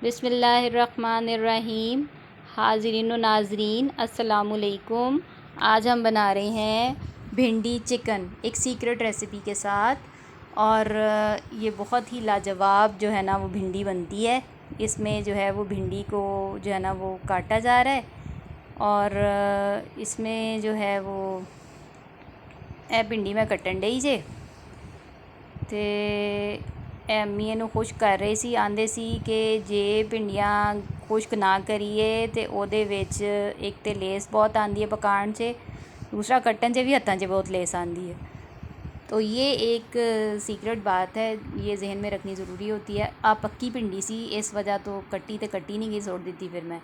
बिस्मिल्लाहिर्रहमानिर्रहीम। हाज़रीन व नाज़रीन अस्सलामुअलैकुम। आज हम बना रहे हैं भिंडी चिकन एक सीक्रेट रेसिपी के साथ। और ये बहुत ही लाजवाब जो है ना वो भिंडी बनती है। इसमें जो है वो भिंडी को जो है ना वो काटा जा रहा है और इसमें जो है वो भिंडी में कट्टन डई जे ते अम्मी इनू खुश्क कर रही सी। आंदे सी कि जे भिंडियां खुश्क ना करिए तो ओहदे विच एक तो लेस बहुत आती है पकाने से, दूसरा कट्टन से भी हत्थों से बहुत लेस आती है। तो ये एक सीक्रेट बात है, ये जहन में रखनी ज़रूरी होती है। आप पक्की भिंडी सी इस वजह तो कट्टी नहीं गई, छोड़ दी फिर मैं।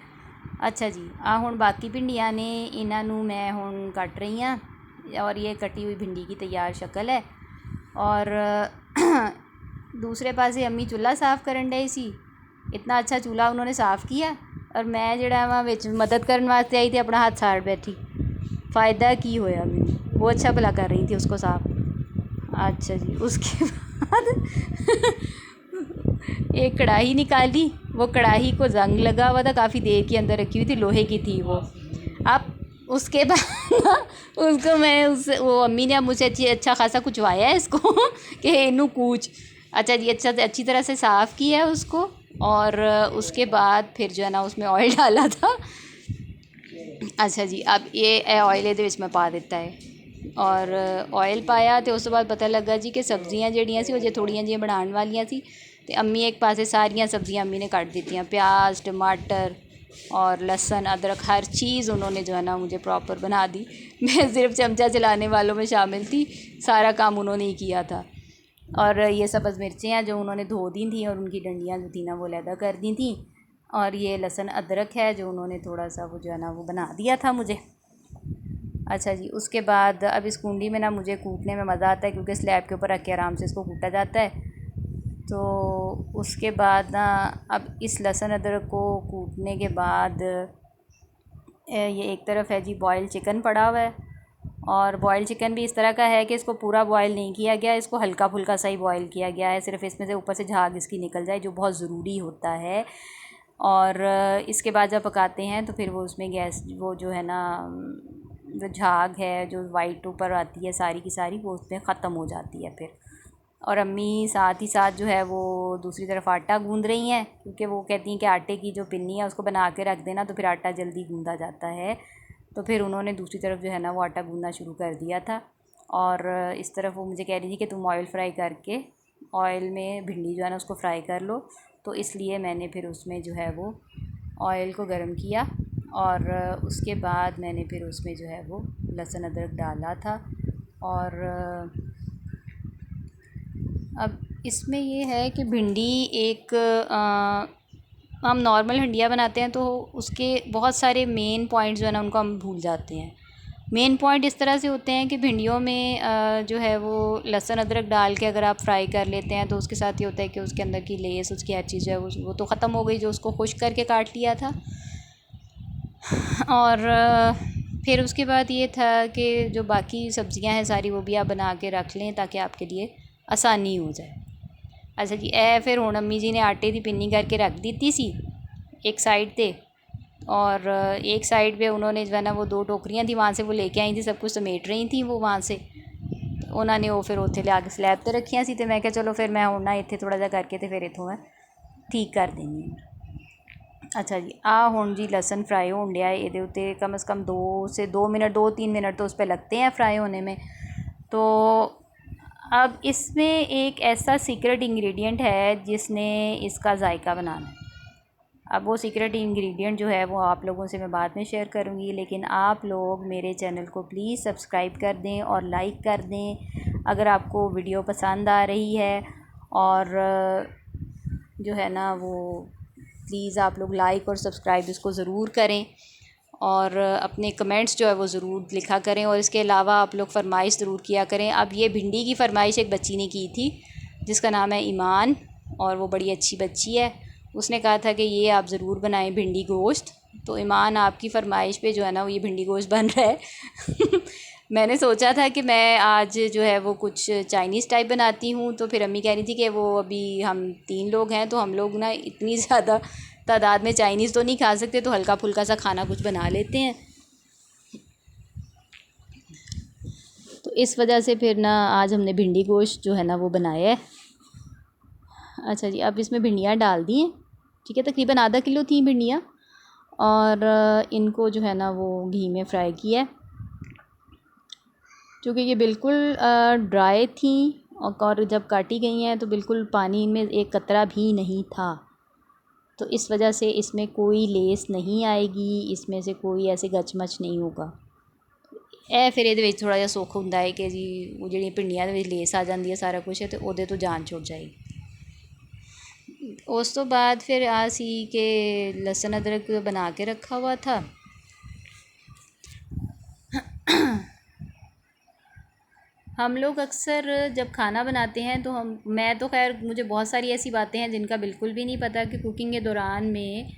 अच्छा जी, हुण बाकी भिंडियां ने इन्हों मैं हुण कट रही हाँ और ये कटी हुई भिंडी की तैयार शक्ल है। और दूसरे पासे अम्मी चूल्हा साफ़ करन डई सी। इतना अच्छा चूल्हा उन्होंने साफ़ किया और मैं जड़ा वहाँ विच मदद करने वास्ते आई थी, अपना हाथ साड़ बैठी। फ़ायदा की होया मैंने, वो अच्छा भला कर रही थी उसको साफ़। अच्छा जी, उसके बाद एक कढ़ाई निकाली। वो कढ़ाई को जंग लगा हुआ था, काफ़ी देर के अंदर रखी हुई थी, लोहे की थी वो। अब उसके बाद उसको मैं वो अम्मी ने अब मुझे अच्छा खासा कुचवाया है इसको कि इनू कूच। अच्छा जी, अच्छी तरह से साफ़ किया है उसको। और उसके बाद फिर जो है ना उसमें ऑयल डाला था। अच्छा जी, अब ये ऑयल ये मैं पा दिता है और ऑयल पाया तो उस बाद पता लगा जी कि सब्जियां जड़ियाँ सी वो थोड़ियां जी बनाने वालियां सी। तो अम्मी एक पासे सारियां सब्जियां अम्मी ने काट दी, प्याज टमाटर और लहसुन अदरक हर चीज़ उन्होंने जो है ना मुझे प्रॉपर बना दी। मैं सिर्फ चमचा चलाने वालों में शामिल थी, सारा काम उन्होंने ही किया था। और ये सब्ज़ मिर्चें हैं जो उन्होंने धो दी थी और उनकी डंडियाँ जो थी ना वो लैदा कर दी थी। और ये लहसुन अदरक है जो उन्होंने थोड़ा सा वो जो है ना वो बना दिया था मुझे। अच्छा जी, उसके बाद अब इस कुंडी में ना मुझे कूटने में मज़ा आता है क्योंकि स्लैब के ऊपर रख के आराम से इसको कूटा जाता है। तो उसके बाद ना अब इस लहसुन अदरक को कूटने के बाद ये एक तरफ है जी बॉयल चिकन पड़ा हुआ है। और बॉयल चिकन भी इस तरह का है कि इसको पूरा बॉयल नहीं किया गया, इसको हल्का फुल्का सा ही बॉयल किया गया है, सिर्फ इसमें से ऊपर से झाग इसकी निकल जाए, जो बहुत ज़रूरी होता है। और इसके बाद जब पकाते हैं तो फिर वो उसमें गैस वो जो है ना जो झाग है जो वाइट ऊपर आती है सारी की सारी वो उसमें ख़त्म हो जाती है फिर। और अम्मी साथ ही साथ जो है वो दूसरी तरफ आटा गूंद रही हैं क्योंकि वो कहती हैं कि आटे की जो पिन्नी है उसको बना के रख देना तो फिर आटा जल्दी गूंदा जाता है। तो फिर उन्होंने दूसरी तरफ जो है ना वो आटा गूंदना शुरू कर दिया था। और इस तरफ वो मुझे कह रही थी कि तुम ऑयल फ्राई करके ऑयल में भिंडी जो है ना उसको फ्राई कर लो। तो इसलिए मैंने फिर उसमें जो है वो ऑयल को गर्म किया और उसके बाद मैंने फिर उसमें जो है वो लहसुन अदरक डाला था। और अब इसमें ये है कि भिंडी एक हम नॉर्मल भिंडियाँ बनाते हैं तो उसके बहुत सारे मेन पॉइंट्स जो है ना उनको हम भूल जाते हैं। मेन पॉइंट इस तरह से होते हैं कि भिंडियों में जो है वो लहसुन अदरक डाल के अगर आप फ्राई कर लेते हैं तो उसके साथ ये होता है कि उसके अंदर की लेस उसकी हर चीज़ जो है वो तो ख़त्म हो गई जो उसको खुश्क करके काट लिया था। और फिर उसके बाद ये था कि जो बाकी सब्ज़ियां हैं सारी वो भी आप बना के रख लें ताकि आपके लिए आसानी हो जाए। अच्छा जी, फिर हुण अम्मी जी ने आटे की पिन्नी करके रख दी सी एक साइड पे। और एक साइड पे उन्होंने जो है ना वो 2 टोकरियां थी वहाँ से वो लेके आई थी, सब कुछ समेट रही थी वो वहाँ से। तो उन्होंने वो फिर उत्थे लिया के स्लैब पर रखियां सी। तो मैं क्या चलो फिर मैं हुण ना इत्थे थोड़ा जा करके तो फिर इत्थों मैं ठीक कर देनी। अच्छा जी, हुण जी लहसुन फ्राई होने दिया है, ये उत्ते कम से कम 2 मिनट 2-3 मिनट तो उस पर लगते हैं फ्राई होने में। तो अब इसमें एक ऐसा सीक्रेट इंग्रेडिएंट है जिसने इसका जायका बनाना है। अब वो सीक्रेट इंग्रेडिएंट जो है वो आप लोगों से मैं बाद में शेयर करूँगी, लेकिन आप लोग मेरे चैनल को प्लीज़ सब्सक्राइब कर दें और लाइक कर दें अगर आपको वीडियो पसंद आ रही है। और जो है ना वो प्लीज़ आप लोग लाइक और सब्सक्राइब इसको ज़रूर करें और अपने कमेंट्स जो है वो ज़रूर लिखा करें। और इसके अलावा आप लोग फरमाइश ज़रूर किया करें। अब ये भिंडी की फ़रमाइश एक बच्ची ने की थी जिसका नाम है ईमान और वो बड़ी अच्छी बच्ची है। उसने कहा था कि ये आप ज़रूर बनाएं भिंडी गोश्त। तो ईमान आपकी फ़रमाइश पे जो है ना वो ये भिंडी गोश्त बन रहा है। मैंने सोचा था कि मैं आज जो है वो कुछ चाइनीज़ टाइप बनाती हूँ, तो फिर अम्मी कह रही थी कि वो अभी हम 3 लोग हैं तो हम लोग ना इतनी ज़्यादा तादाद में चाइनीज़ तो नहीं खा सकते, तो हल्का फुल्का सा खाना कुछ बना लेते हैं। तो इस वजह से फिर ना आज हमने भिंडी गोश्त जो है ना वो बनाया है। अच्छा जी, अब इसमें भिंडियाँ डाल दी हैं। ठीक है, तकरीबन आधा किलो थी भिंडियाँ, और इनको जो है ना वो घी में फ्राई किया है। क्योंकि ये बिल्कुल ड्राई थी, और जब काटी गई हैं तो बिल्कुल पानी में एक कतरा भी नहीं था। तो इस वजह से इसमें कोई लेस नहीं आएगी, इसमें से कोई ऐसे गचमच नहीं होगा। फिर ਇਹਦੇ ਵਿੱਚ थोड़ा ਜਿਹਾ ਸੁੱਖ ਹੁੰਦਾ है कि जी वो ਜਿਹੜੀਆਂ ਪਿੰਡੀਆਂ ਦੇ ਵਿੱਚ ਲੇਸ ਆ ਜਾਂਦੀ ਹੈ ਸਾਰਾ ਕੁਛ, ਤੇ ਉਹਦੇ ਤੋਂ ਜਾਨ ਛੁੱਟ ਜਾਏਗੀ। उस तो बाद फिर सी के लहसुन अदरक बना के रखा हुआ था। हम लोग अक्सर जब खाना बनाते हैं तो मैं तो खैर मुझे बहुत सारी ऐसी बातें हैं जिनका बिल्कुल भी नहीं पता, कि कुकिंग के दौरान में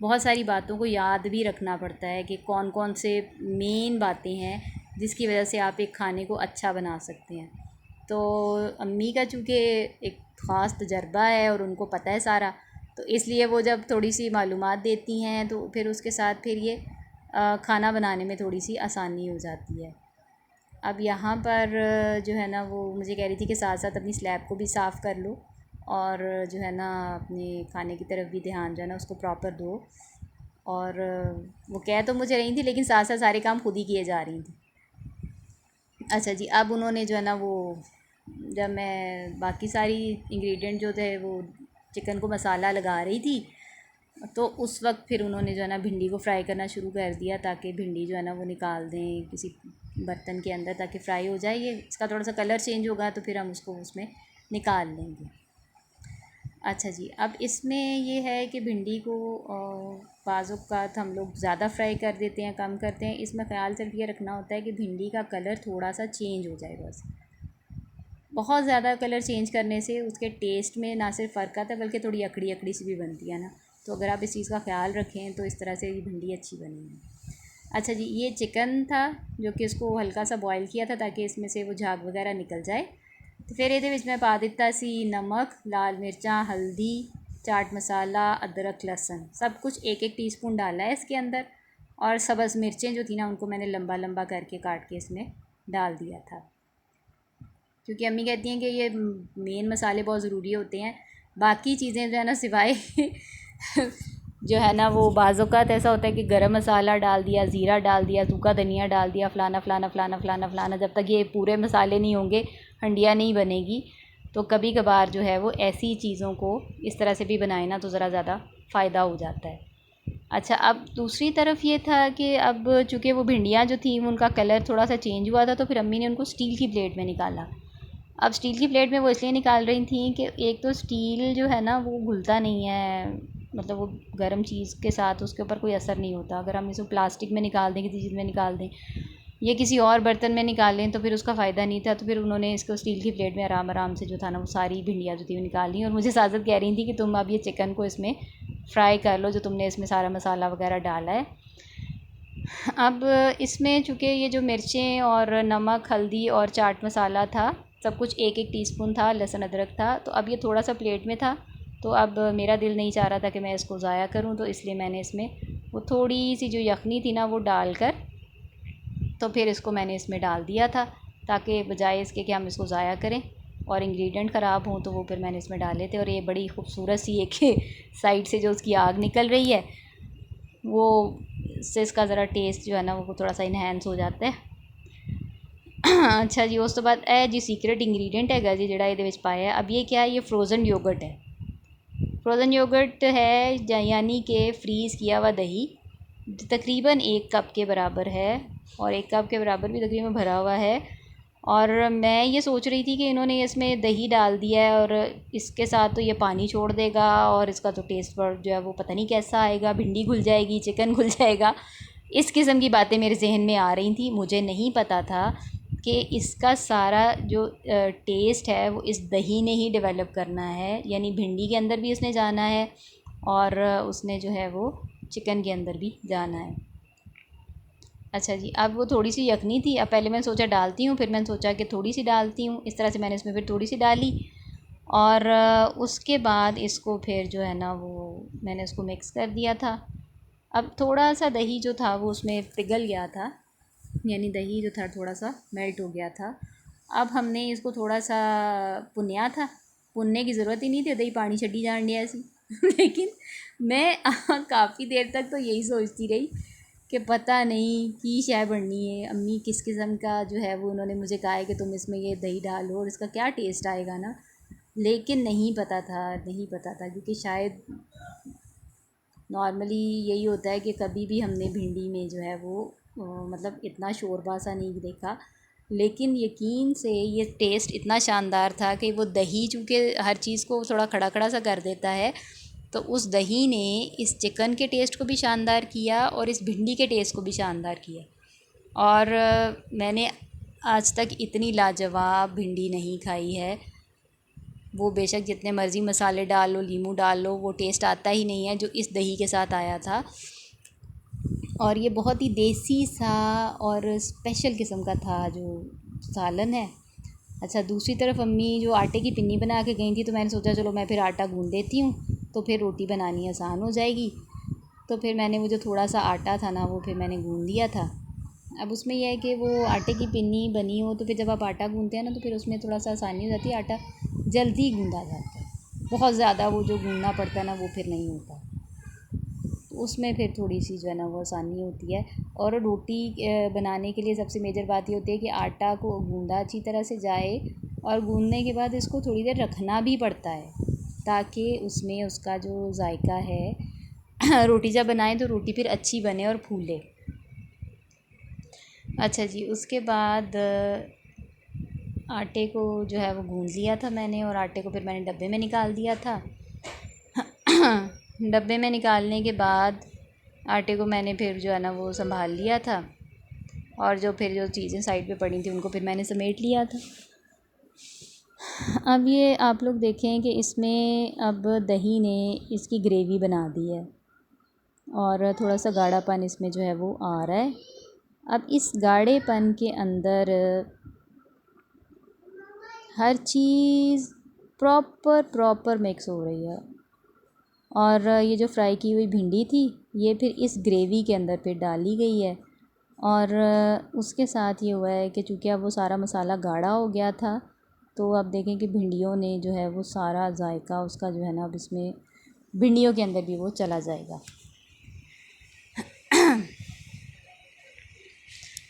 बहुत सारी बातों को याद भी रखना पड़ता है कि कौन कौन से मेन बातें हैं जिसकी वजह से आप एक खाने को अच्छा बना सकते हैं। तो अम्मी का चूँकि एक ख़ास तजर्बा है और उनको पता है सारा, तो इसलिए वो जब थोड़ी सी मालूमात देती हैं तो फिर उसके साथ फिर ये खाना बनाने में थोड़ी सी आसानी हो जाती है। अब यहाँ पर जो है ना वो मुझे कह रही थी कि साथ साथ अपनी स्लैब को भी साफ़ कर लो, और जो है ना अपने खाने की तरफ भी ध्यान जो है ना उसको प्रॉपर दो। और वो कह तो मुझे रही थी, लेकिन साथ साथ सारे काम खुद ही किए जा रही थी। अच्छा जी, अब उन्होंने जो है ना वो जब मैं बाकी सारी इंग्रेडिएंट जो थे वो चिकन को मसाला लगा रही थी, तो उस वक्त फिर उन्होंने जो है ना भिंडी को फ्राई करना शुरू कर दिया, ताकि भिंडी जो है ना वो निकाल दें किसी बर्तन के अंदर ताकि फ्राई हो जाए। ये इसका थोड़ा सा कलर चेंज होगा तो फिर हम उसको उसमें निकाल लेंगे। अच्छा जी, अब इसमें ये है कि भिंडी को बाज़ औक़ात हम लोग ज़्यादा फ्राई कर देते हैं, कम करते हैं। इसमें ख़्याल सिर्फ ये रखना होता है कि भिंडी का कलर थोड़ा सा चेंज हो जाए बस। बहुत ज़्यादा कलर चेंज करने से उसके टेस्ट में ना सिर्फ फ़र्क आता है बल्कि थोड़ी अकड़ी अकड़ी सी भी बनती है ना। तो अगर आप इस चीज़ का ख़्याल रखें तो इस तरह से ये भिंडी अच्छी बनेगी। अच्छा जी, ये चिकन था जो कि इसको हल्का सा बॉयल किया था ताकि इसमें से वो झाग वगैरह निकल जाए। तो फिर ये मैं पा दिता सी नमक, लाल मिर्चा, हल्दी, चाट मसाला, अदरक, लहसुन, सब कुछ एक एक टीस्पून डाला है इसके अंदर। और सब्ज़ मिर्चें जो थी ना उनको मैंने लंबा लंबा करके काट के इसमें डाल दिया था, क्योंकि अम्मी कहती हैं कि ये मेन मसाले बहुत ज़रूरी होते हैं। बाकी चीज़ें जो है ना सिवाय जो है ना वो बाज़ औक़ात ऐसा होता है कि गरम मसाला डाल दिया, ज़ीरा डाल दिया, सूखा धनिया डाल दिया, फ़लाना फ़लाना फ़लाना फ़लाना फ़लाना, जब तक ये पूरे मसाले नहीं होंगे हंडिया नहीं बनेगी। तो कभी कभार जो है वो ऐसी चीज़ों को इस तरह से भी बनाए ना तो ज़रा ज़्यादा फ़ायदा हो जाता है। अच्छा, अब दूसरी तरफ ये था कि अब चूँकि वो भिंडियाँ जो थी उनका कलर थोड़ा सा चेंज हुआ था, तो फिर अम्मी ने उनको स्टील की प्लेट में निकाला। अब स्टील की प्लेट में वो इसलिए निकाल रही थी कि एक तो स्टील जो है ना वो घुलता नहीं है, मतलब वो गर्म चीज़ के साथ उसके ऊपर कोई असर नहीं होता। अगर हम इसको प्लास्टिक में निकाल दें, किसी चीज़ में निकाल दें या किसी और बर्तन में निकालें तो फिर उसका फ़ायदा नहीं था। तो फिर उन्होंने इसको स्टील की प्लेट में आराम आराम से जो था ना वो सारी भिंडियाँ जो थी वो निकाल ली। और मुझे साजत कह रही थी कि तुम अब ये चिकन को इसमें फ्राई कर लो जो तुमने इसमें सारा मसाला वगैरह डाला है। अब इसमें चूँकि ये जो मिर्चें और नमक, हल्दी और चाट मसाला था, सब कुछ एक एक टीस्पून था, लहसुन अदरक था, तो अब ये थोड़ा सा प्लेट में था। तो अब मेरा दिल नहीं चाह रहा था कि मैं इसको ज़ाया करूं, तो इसलिए मैंने इसमें वो थोड़ी सी जो यखनी थी ना वो डालकर तो फिर इसको मैंने इसमें डाल दिया था, ताकि बजाय इसके कि हम इसको ज़ाया करें और इंग्रेडिएंट ख़राब हों तो वो फिर मैंने इसमें डाले थे। और ये बड़ी खूबसूरत सी एक साइड से जो उसकी आग निकल रही है वो इससे इसका ज़रा टेस्ट जो है ना वो थोड़ा सा इन्हेंस हो जाता है। अच्छा जी, उस तो बाद जी सीक्रेट इंग्रेडिएंट है जी जिहड़ा इहदे विच पाया। अब ये क्या है, ये फ्रोज़न योगर्ट है। फ्रोज़न योगर्ट है यानी कि फ्रीज़ किया हुआ दही, तकरीबन 1 कप के बराबर है, और 1 कप के बराबर भी तकरीबन भरा हुआ है। और मैं ये सोच रही थी कि इन्होंने इसमें दही डाल दिया है और इसके साथ तो ये पानी छोड़ देगा और इसका तो टेस्ट पर जो है वो पता नहीं कैसा आएगा, भिंडी घुल जाएगी, चिकन घुल जाएगा, इस किस्म की बातें मेरे जहन में आ रही थी। मुझे नहीं पता था कि इसका सारा जो टेस्ट है वो इस दही ने ही डेवलप करना है, यानी भिंडी के अंदर भी उसने जाना है और उसने जो है वो चिकन के अंदर भी जाना है। अच्छा जी, अब वो थोड़ी सी यखनी थी। अब पहले मैंने सोचा डालती हूँ, फिर मैंने सोचा कि थोड़ी सी डालती हूँ। इस तरह से मैंने इसमें फिर थोड़ी सी डाली और उसके बाद इसको फिर जो है ना वो मैंने उसको मिक्स कर दिया था। अब थोड़ा सा दही जो था वो उसमें पिघल गया था, यानी दही जो था थोड़ा सा मेल्ट हो गया था। अब हमने इसको थोड़ा सा भुनया था। भुनने की ज़रूरत ही नहीं थी, दही पानी छड्डी जान दिया ऐसी लेकिन मैं काफ़ी देर तक तो यही सोचती रही कि पता नहीं की शय बननी है, अम्मी किस किस्म का जो है वो उन्होंने मुझे कहा है कि तुम इसमें ये दही डालो और इसका क्या टेस्ट आएगा ना। लेकिन नहीं पता था क्योंकि शायद नॉर्मली यही होता है कि कभी भी हमने भिंडी में जो है वो मतलब इतना शोरबा सा नहीं देखा। लेकिन यकीन से ये टेस्ट इतना शानदार था कि वो दही चूँकि हर चीज़ को थोड़ा खड़ा खड़ा सा कर देता है, तो उस दही ने इस चिकन के टेस्ट को भी शानदार किया और इस भिंडी के टेस्ट को भी शानदार किया। और मैंने आज तक इतनी लाजवाब भिंडी नहीं खाई है। वो बेशक जितने मर्ज़ी मसाले डाल लो, लीमू डाल लो, वो टेस्ट आता ही नहीं है जो इस दही के साथ आया था। और ये बहुत ही देसी सा और स्पेशल किस्म का था जो सालन है। अच्छा, दूसरी तरफ अम्मी जो आटे की पिन्नी बना के गई थी, तो मैंने सोचा चलो मैं फिर आटा गूँध देती हूँ, तो फिर रोटी बनानी आसान हो जाएगी। तो फिर मैंने वो जो थोड़ा सा आटा था ना वो फिर मैंने गूँध दिया था। अब उसमें यह है कि वो आटे की पिन्नी बनी हो तो फिर जब आप आटा गूँधते हैं ना तो फिर उसमें थोड़ा सा आसानी हो जाती है, आटा जल्दी गूँधा जाता है। बहुत ज़्यादा वो जो गूँधना पड़ता है ना वो फिर नहीं होता, तो उसमें फिर थोड़ी सी जो है ना वो आसानी होती है। और रोटी बनाने के लिए सबसे मेजर बात ये होती है कि आटा को गूँधा अच्छी तरह से जाए और गूँधने के बाद इसको थोड़ी देर रखना भी पड़ता है ताकि उसमें उसका जो जायका है रोटी जब बनाएं तो रोटी फिर अच्छी बने और फूले। अच्छा जी, उसके बाद आटे को जो है वो गूँध लिया था मैंने और आटे को फिर मैंने डब्बे में निकाल दिया था। डब्बे में निकालने के बाद आटे को मैंने फिर जो है ना वो संभाल लिया था और जो फिर जो चीज़ें साइड पे पड़ी थी उनको फिर मैंने समेट लिया था। अब ये आप लोग देखें कि इसमें अब दही ने इसकी ग्रेवी बना दी है और थोड़ा सा गाढ़ापन इसमें जो है वो आ रहा है। अब इस गाढ़ेपन के अंदर हर चीज़ प्रॉपर मिक्स हो रही है और ये जो फ्राई की हुई भिंडी थी ये फिर इस ग्रेवी के अंदर फिर डाली गई है। और उसके साथ ये हुआ है कि चूँकि अब वो सारा मसाला गाढ़ा हो गया था, तो अब देखें कि भिंडियों ने जो है वो सारा जायका उसका जो है ना अब इसमें भिंडियों के अंदर भी वो चला जाएगा।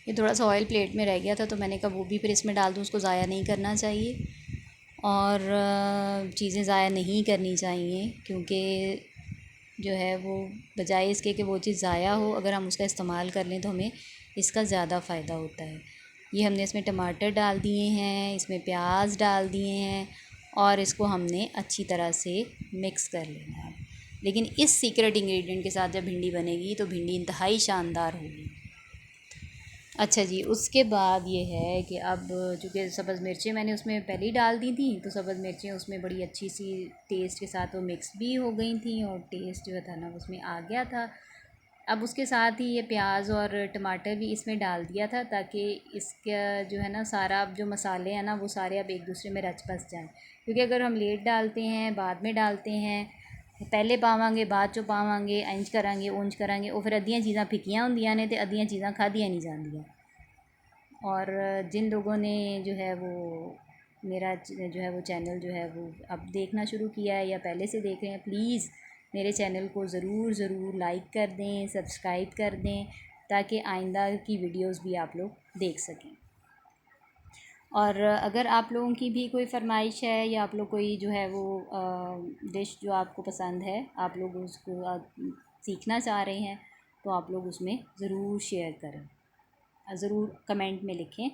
ये थोड़ा सा ऑयल प्लेट में रह गया था तो मैंने कहा वो भी फिर इसमें डाल दूँ, उसको ज़ाया नहीं करना चाहिए और चीज़ें ज़ाया नहीं करनी चाहिए क्योंकि जो है वो बजाय इसके कि वो चीज़ ज़ाया हो, अगर हम उसका इस्तेमाल कर लें तो हमें इसका ज़्यादा फ़ायदा होता है। ये हमने इसमें टमाटर डाल दिए हैं, इसमें प्याज डाल दिए हैं और इसको हमने अच्छी तरह से मिक्स कर लेना है। लेकिन इस सीक्रेट इंग्रेडिएंट के साथ जब भिंडी बनेगी तो भिंडी इंतहाई शानदार होगी। अच्छा जी, उसके बाद ये है कि अब चूँकि सब्ज़ मिर्चें मैंने उसमें पहले ही डाल दी थी तो सब्ज़ मिर्चें उसमें बड़ी अच्छी सी टेस्ट के साथ वो मिक्स भी हो गई थी और टेस्ट जो था ना उसमें आ गया था। अब उसके साथ ही ये प्याज और टमाटर भी इसमें डाल दिया था ताकि इसका जो है ना सारा अब जो मसाले हैं ना वो सारे अब एक दूसरे में रच बस जाएँ, क्योंकि अगर हम लेट डालते हैं बाद में डालते हैं पहले पावांगे बाद चो पावांगे इंज करांगे उंज करांगे वो फिर अद्धियां चीज़ां फिक्कियां होंदियां ने ते अद्धियां चीज़ां खादियां नहीं जांदियां। और जिन लोगों ने जो है वो मेरा जो है वो चैनल जो है वो अब देखना शुरू किया है या पहले से देख रहे हैं, प्लीज़ मेरे चैनल को ज़रूर लाइक कर दें, सब्सक्राइब कर दें ताकि आइंदा की वीडियोस भी आप लोग देख सकें। और अगर आप लोगों की भी कोई फरमाइश है या आप लोग कोई जो है वो डिश जो आपको पसंद है आप लोग उसको सीखना चाह रहे हैं तो आप लोग उसमें ज़रूर शेयर करें, ज़रूर कमेंट में लिखें,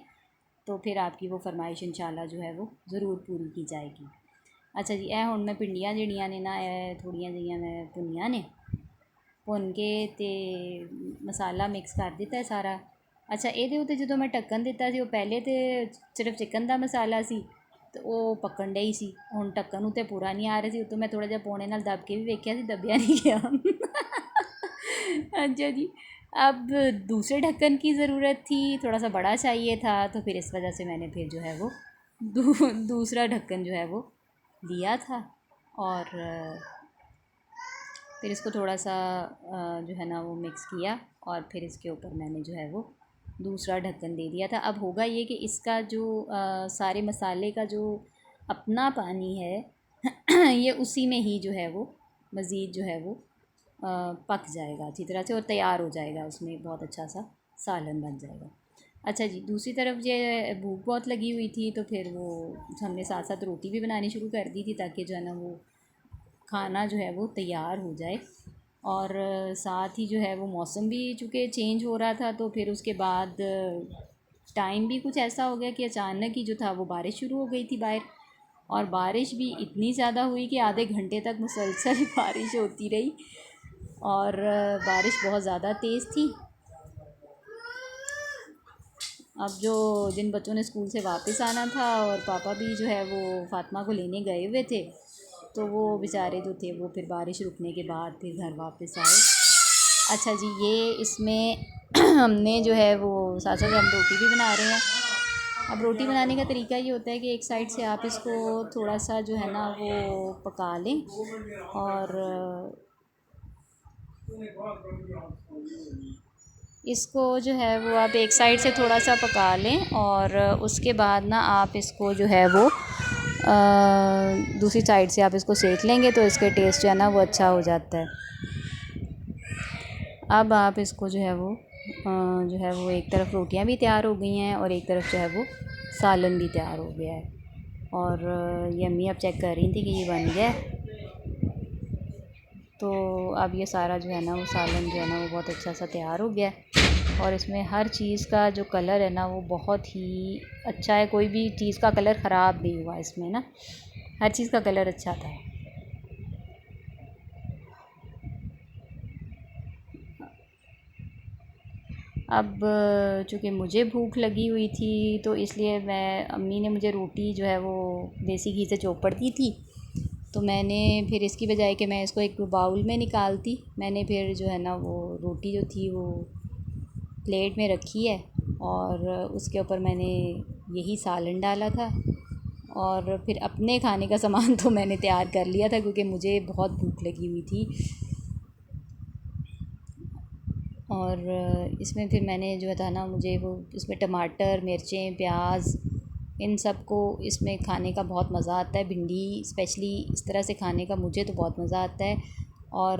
तो फिर आपकी वो फरमाइश इंशाल्लाह जो है वो ज़रूर पूरी की जाएगी। अच्छा जी, हुण मैं भिंडियां जिहड़ियां ने ना थोड़ियां जिहियां मैं भुनियां ने भुन के ते मसाला मिक्स कर दिता है सारा। अच्छा, ਇਹਦੇ ਉੱਤੇ ਜਦੋਂ ਮੈਂ ਢੱਕਣ ਦਿੱਤਾ ਸੀ ਉਹ ਪਹਿਲੇ ਤੇ ਸਿਰਫ ਚਿਕਨ ਦਾ ਮਸਾਲਾ ਸੀ ਤੇ ਉਹ ਪੱਕਣ ਡਈ ਸੀ, ਹੁਣ ਢੱਕਣ ਉੱਤੇ ਪੂਰਾ ਨਹੀਂ ਆ ਰਿਹਾ ਸੀ, ਉੱਤੋਂ ਮੈਂ ਥੋੜ੍ਹਾ ਜਿਹਾ ਪੌਣੇ ਨਾਲ ਦੱਬ ਕੇ ਵੀ ਵੇਖਿਆ ਸੀ, ਦੱਬਿਆ ਨਹੀਂ ਗਿਆ। ਅੱਛਾ ਜੀ, अब दूसरे ढक्कन की ज़रूरत थी, थोड़ा सा बड़ा चाहिए था, तो फिर इस वजह से मैंने फिर जो है वो दूसरा ढक्कन जो है वो लिया था। और फिर इसको थोड़ा सा जो है ना वो मिक्स किया, और फिर इसके ऊपर मैंने जो है वो दूसरा ढक्कन दे दिया था। अब होगा ये कि इसका जो सारे मसाले का जो अपना पानी है ये उसी में ही जो है वो मज़ीद जो है वो पक जाएगा अच्छी तरह से, और तैयार हो जाएगा, उसमें बहुत अच्छा सा सालन बन जाएगा। अच्छा जी, दूसरी तरफ ये भूख बहुत लगी हुई थी, तो फिर वो हमने साथ साथ रोटी भी बनानी शुरू कर दी थी, ताकि जो है ना वो खाना जो है वो तैयार हो जाए। और साथ ही जो है वो मौसम भी चूँकि चेंज हो रहा था, तो फिर उसके बाद टाइम भी कुछ ऐसा हो गया कि अचानक ही जो था वो बारिश शुरू हो गई थी बाहर। और बारिश भी इतनी ज़्यादा हुई कि आधे घंटे तक मुसलसल बारिश होती रही, और बारिश बहुत ज़्यादा तेज़ थी। अब जो जिन बच्चों ने स्कूल से वापस आना था, और पापा भी जो है वो फ़ातिमा को लेने गए हुए थे, तो वो बेचारे जो थे वो फिर बारिश रुकने के बाद फिर घर वापस आए। अच्छा जी, ये इसमें हमने जो है वो साथ साथ हम रोटी भी बना रहे हैं। अब रोटी बनाने का तरीका ये होता है कि एक साइड से आप इसको थोड़ा सा जो है ना वो पका लें, और इसको जो है वो आप एक साइड से थोड़ा सा पका लें, और उसके बाद ना आप इसको जो है वो दूसरी साइड से आप इसको सेक लेंगे, तो इसके टेस्ट जो है ना वो अच्छा हो जाता है। अब आप इसको जो है वो एक तरफ रोटियां भी तैयार हो गई हैं, और एक तरफ जो है वो सालन भी तैयार हो गया है। और ये अम्मी अब चेक कर रही थी कि ये बन गया है। तो अब ये सारा जो है ना वो सालन जो है ना वो बहुत अच्छा सा तैयार हो गया है, और इसमें हर चीज़ का जो कलर है ना वो बहुत ही अच्छा है। कोई भी चीज़ का कलर ख़राब नहीं हुआ इसमें ना, हर चीज़ का कलर अच्छा था। अब चूँकि मुझे भूख लगी हुई थी, तो इसलिए अम्मी ने मुझे रोटी जो है वो देसी घी से चौपड़ दी थी। तो मैंने फिर इसकी बजाय कि मैं इसको एक बाउल में निकालती, मैंने फिर जो है ना वो रोटी जो थी वो प्लेट में रखी है, और उसके ऊपर मैंने यही सालन डाला था। और फिर अपने खाने का सामान तो मैंने तैयार कर लिया था, क्योंकि मुझे बहुत भूख लगी हुई थी। और इसमें फिर मैंने जो था ना, मुझे वो इसमें टमाटर, मिर्चें, प्याज, इन सब को इसमें खाने का बहुत मज़ा आता है। भिंडी स्पेशली इस तरह से खाने का मुझे तो बहुत मज़ा आता है। और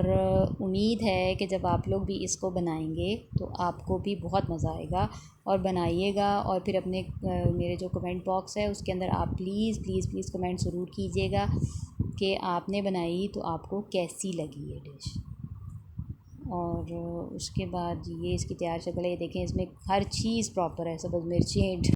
उम्मीद है कि जब आप लोग भी इसको बनाएंगे तो आपको भी बहुत मज़ा आएगा, और बनाइएगा। और फिर अपने मेरे जो कमेंट बॉक्स है उसके अंदर आप प्लीज़ प्लीज़ प्लीज़ कमेंट ज़रूर कीजिएगा कि आपने बनाई तो आपको कैसी लगी ये डिश। और उसके बाद ये इसकी तैयार शक्ल है, ये देखें, इसमें हर चीज़ प्रॉपर है, सब्ज़ मिर्ची